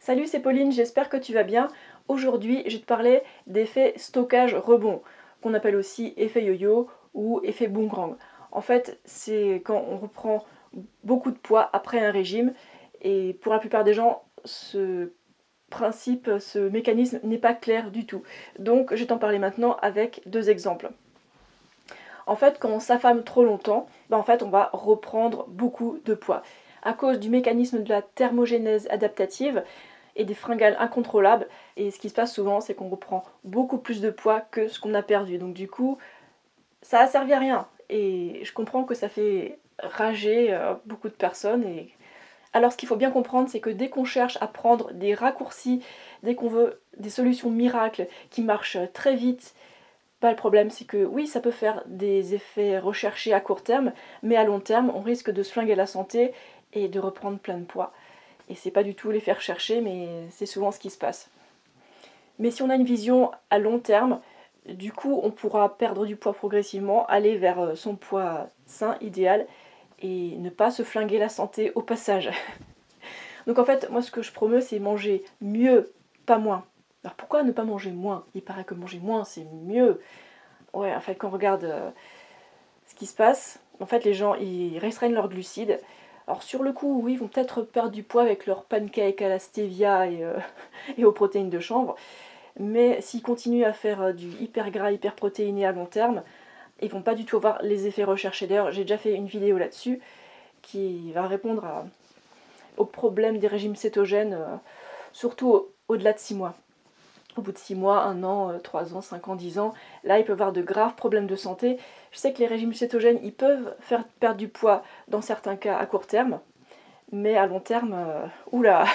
Salut, c'est Pauline, j'espère que tu vas bien. Aujourd'hui, je vais te parler d'effet stockage rebond, qu'on appelle aussi effet yo-yo ou effet boomerang. En fait, c'est quand on reprend beaucoup de poids après un régime, et pour la plupart des gens, ce principe, ce mécanisme n'est pas clair du tout. Donc, je vais t'en parler maintenant avec deux exemples. En fait, quand on s'affame trop longtemps, en fait, on va reprendre beaucoup de poids. À cause du mécanisme de la thermogénèse adaptative, et des fringales incontrôlables. Et ce qui se passe souvent, c'est qu'on reprend beaucoup plus de poids que ce qu'on a perdu. Donc du coup, ça a servi à rien. Et je comprends que ça fait rager beaucoup de personnes. Alors ce qu'il faut bien comprendre, c'est que dès qu'on cherche à prendre des raccourcis, dès qu'on veut des solutions miracles qui marchent très vite, le problème c'est que oui, ça peut faire des effets recherchés à court terme, mais à long terme, on risque de se flinguer la santé et de reprendre plein de poids. Et c'est pas du tout les faire chercher, mais c'est souvent ce qui se passe. Mais si on a une vision à long terme, du coup on pourra perdre du poids progressivement, aller vers son poids sain, idéal, et ne pas se flinguer la santé au passage. Donc en fait, moi ce que je promeus, c'est manger mieux, pas moins. Alors pourquoi ne pas manger moins? Il paraît que manger moins c'est mieux. Ouais, en fait quand on regarde ce qui se passe, en fait les gens ils restreignent leurs glucides. Alors sur le coup, oui, ils vont peut-être perdre du poids avec leurs pancakes à la stevia et aux protéines de chanvre, mais s'ils continuent à faire du hyper gras, hyper protéiné à long terme, ils vont pas du tout avoir les effets recherchés. D'ailleurs, j'ai déjà fait une vidéo là-dessus qui va répondre aux problèmes des régimes cétogènes, surtout au-delà de 6 mois. Au bout de 6 mois, 1 an, 3 ans, 5 ans, 10 ans, là, ils peuvent avoir de graves problèmes de santé. Je sais que les régimes cétogènes, ils peuvent faire perdre du poids dans certains cas à court terme, mais à long terme, oula,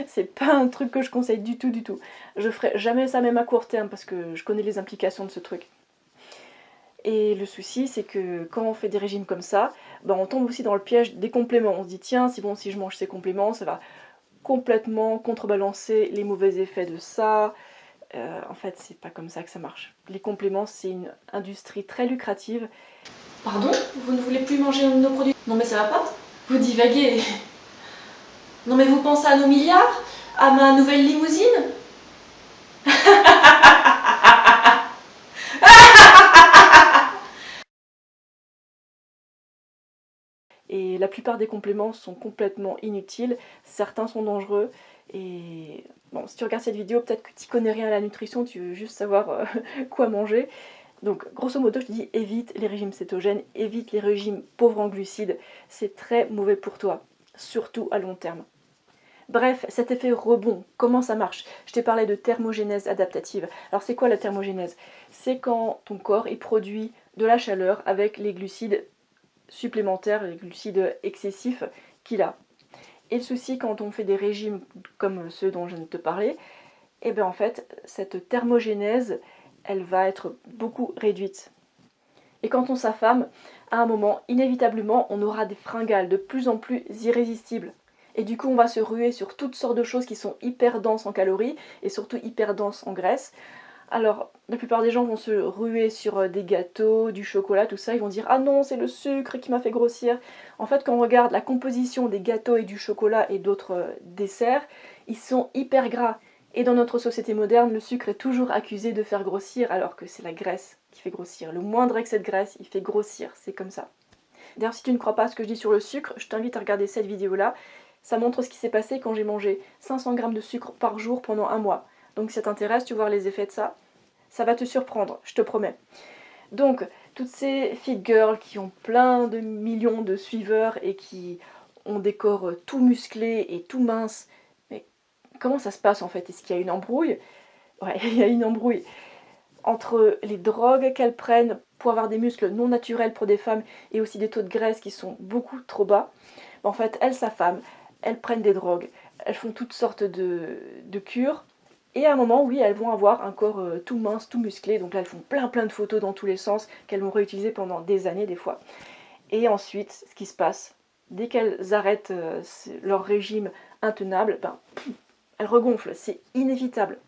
c'est pas un truc que je conseille du tout, du tout. Je ferai jamais ça même à court terme parce que je connais les implications de ce truc. Et le souci, c'est que quand on fait des régimes comme ça, on tombe aussi dans le piège des compléments. On se dit, tiens, si bon, si je mange ces compléments, ça va complètement contrebalancer les mauvais effets de ça. En fait, c'est pas comme ça que ça marche. Les compléments, c'est une industrie très lucrative. Pardon? Vous ne voulez plus manger nos produits? Non mais ça va pas? Vous divaguez. Non mais vous pensez à nos milliards? À ma nouvelle limousine? Et la plupart des compléments sont complètement inutiles, certains sont dangereux, et bon, si tu regardes cette vidéo, peut-être que tu connais rien à la nutrition, tu veux juste savoir quoi manger. Donc grosso modo, je te dis, évite les régimes cétogènes, évite les régimes pauvres en glucides, c'est très mauvais pour toi, surtout à long terme. Bref, cet effet rebond, comment ça marche? Je t'ai parlé de thermogénèse adaptative. Alors c'est quoi la thermogénèse? C'est quand ton corps il produit de la chaleur avec les glucides supplémentaires, les glucides excessifs qu'il a. Et le souci quand on fait des régimes comme ceux dont je viens de te parler, et bien en fait, cette thermogénèse, elle va être beaucoup réduite. Et quand on s'affame, à un moment, inévitablement, on aura des fringales de plus en plus irrésistibles. Et du coup, on va se ruer sur toutes sortes de choses qui sont hyper denses en calories et surtout hyper denses en graisse. Alors, la plupart des gens vont se ruer sur des gâteaux, du chocolat, tout ça. Ils vont dire « Ah non, c'est le sucre qui m'a fait grossir ». En fait, quand on regarde la composition des gâteaux et du chocolat et d'autres desserts, ils sont hyper gras. Et dans notre société moderne, le sucre est toujours accusé de faire grossir, alors que c'est la graisse qui fait grossir. Le moindre excès de graisse, il fait grossir, c'est comme ça. D'ailleurs, si tu ne crois pas à ce que je dis sur le sucre, je t'invite à regarder cette vidéo-là. Ça montre ce qui s'est passé quand j'ai mangé 500 g de sucre par jour pendant 1 mois. Donc si ça t'intéresse, tu vois les effets de ça. Ça va te surprendre, je te promets. Donc, toutes ces fit girls qui ont plein de millions de suiveurs et qui ont des corps tout musclés et tout minces, mais comment ça se passe en fait? Est-ce qu'il y a une embrouille? Ouais, il y a une embrouille entre les drogues qu'elles prennent pour avoir des muscles non naturels pour des femmes et aussi des taux de graisse qui sont beaucoup trop bas. En fait, elles s'affament, elles prennent des drogues, elles font toutes sortes de cures. Et à un moment, oui, elles vont avoir un corps tout mince, tout musclé. Donc là, elles font plein de photos dans tous les sens qu'elles vont réutiliser pendant des années des fois. Et ensuite, ce qui se passe, dès qu'elles arrêtent leur régime intenable, elles regonflent. C'est inévitable.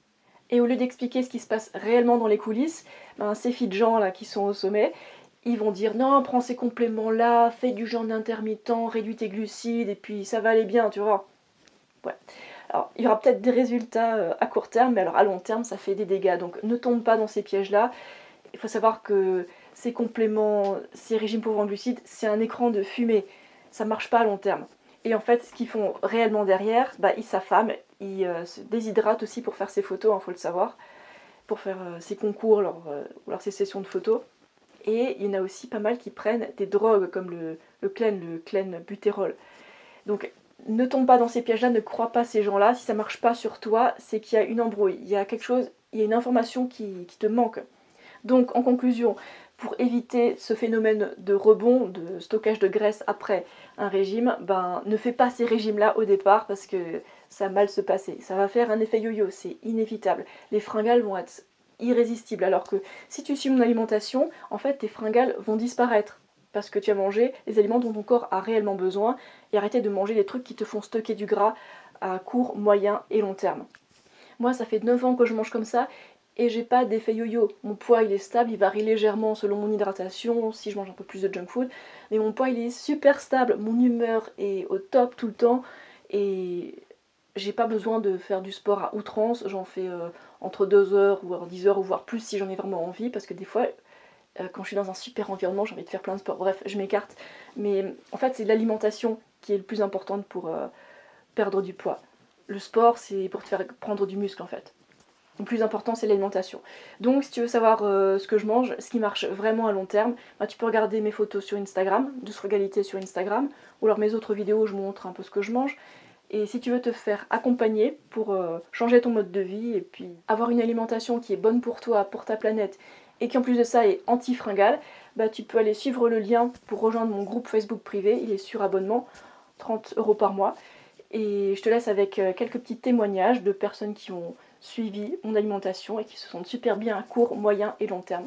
Et au lieu d'expliquer ce qui se passe réellement dans les coulisses, ces filles de gens là qui sont au sommet, ils vont dire non, prends ces compléments là, fais du jeûne intermittent, réduis tes glucides et puis ça va aller bien, tu vois. Ouais. Alors il y aura peut-être des résultats à court terme, mais alors à long terme ça fait des dégâts. Donc ne tombe pas dans ces pièges-là. Il faut savoir que ces compléments, ces régimes pauvres en glucides, c'est un écran de fumée. Ça marche pas à long terme. Et en fait, ce qu'ils font réellement derrière, bah, ils s'affament, ils se déshydratent aussi pour faire ses photos, il faut le savoir, pour faire ses concours, ou alors ses sessions de photos. Et il y en a aussi pas mal qui prennent des drogues comme le clenbutérol. Donc ne tombe pas dans ces pièges-là, ne crois pas ces gens-là. Si ça marche pas sur toi, c'est qu'il y a une embrouille, il y a quelque chose, il y a une information qui te manque. Donc en conclusion, pour éviter ce phénomène de rebond, de stockage de graisse après un régime, ben ne fais pas ces régimes-là au départ parce que ça va mal se passer. Ça va faire un effet yo-yo, c'est inévitable. Les fringales vont être irrésistibles, alors que si tu suis mon alimentation, en fait tes fringales vont disparaître parce que tu as mangé les aliments dont ton corps a réellement besoin et arrêter de manger des trucs qui te font stocker du gras à court, moyen et long terme. Moi, ça fait 9 ans que je mange comme ça et j'ai pas d'effet yo-yo. Mon poids il est stable, il varie légèrement selon mon hydratation, si je mange un peu plus de junk food, mais mon poids il est super stable, mon humeur est au top tout le temps et j'ai pas besoin de faire du sport à outrance, j'en fais entre 2 heures ou 10 heures ou voire plus si j'en ai vraiment envie parce que des fois quand je suis dans un super environnement j'ai envie de faire plein de sport, bref je m'écarte, mais en fait c'est l'alimentation qui est le plus importante pour perdre du poids. Le sport c'est pour te faire prendre du muscle en fait. Le plus important, c'est l'alimentation. Donc, si tu veux savoir ce que je mange, ce qui marche vraiment à long terme, bah, tu peux regarder mes photos sur Instagram, de Frugalité sur Instagram, ou alors mes autres vidéos où je montre un peu ce que je mange. Et si tu veux te faire accompagner pour changer ton mode de vie et puis avoir une alimentation qui est bonne pour toi, pour ta planète, et qui en plus de ça est anti-fringale, bah, tu peux aller suivre le lien pour rejoindre mon groupe Facebook privé. Il est sur abonnement, 30 € par mois. Et je te laisse avec quelques petits témoignages de personnes qui ont suivi mon alimentation et qui se sentent super bien à court, moyen et long terme.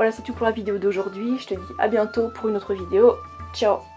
Voilà, c'est tout pour la vidéo d'aujourd'hui. Je te dis à bientôt pour une autre vidéo. Ciao!